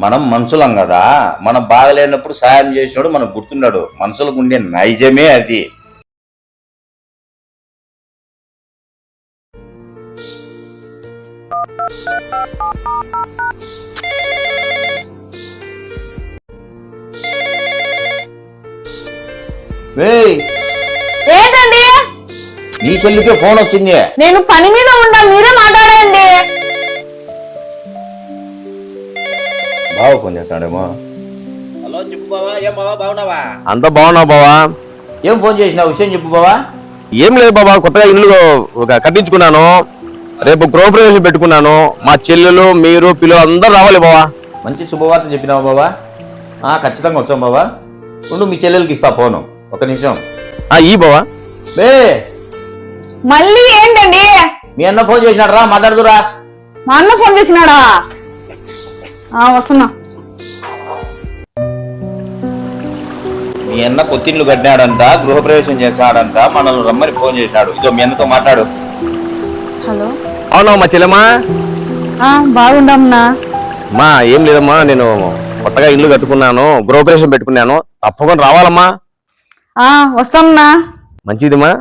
మనం మనుషులం కదా, మనం బాగలేనప్పుడు సాయం చేసినాడు మనకు గుర్తున్నాడు. మనుషులకు ఉండే నైజమే అది. ఏంటండి? నీ చెల్లికే ఫోన్ వచ్చింది. నేను పని మీద ఉండా, మీరే మాట్లాడండి. బావ ఫోన్ చేస్తాడేమో. హలో చెప్పు బావా. ఏం బావా బాగున్నావా? అంతా బాగున్నావు బావా. ఏం ఫోన్ చేసినావు? విషయం చెప్పు బావా. ఏం లేదు బాబా, కొత్తగా ఇల్లు కట్టించుకున్నాను. రేపు గృహప్రవేశం పెట్టుకున్నాను. మా చెల్లెలు, మీరు, పిల్లలు అందరూ రావాలి బావా. మంచి శుభవార్త చెప్పినావు బావా. ఖచ్చితంగా వచ్చాం బావా. ఉండు, మీ చెల్లెలకి ఇస్తా ఫోను. ఒక నిమిషం. ఈ బావా. బే మళ్ళీ ఏంటండి? మీ అన్న ఫోన్ చేసినాడు, రా మాట్లాడుదురా. మా అన్న ఫోన్ చేసినాడా? వస్తున్నా. మీ అన్న కొత్తిండ్లు కట్టినాడంట, గృహప్రవేశం చేశాడంట, మనల్ని రమ్మని ఫోన్ చేసినాడు. ఇదో మీ అన్నతో మాట్లాడు. హలో. అవునా మా చెల్లెమ్మా? బాగుండమ్మా. మా ఏం లేదమ్మా, నేను కొత్తగా ఇల్లు కట్టుకున్నాను, గృహప్రవేశం పెట్టుకున్నాను. తప్పకుండా రావాలమ్మా. వస్తామన్నా. మంచిదిమ్మా.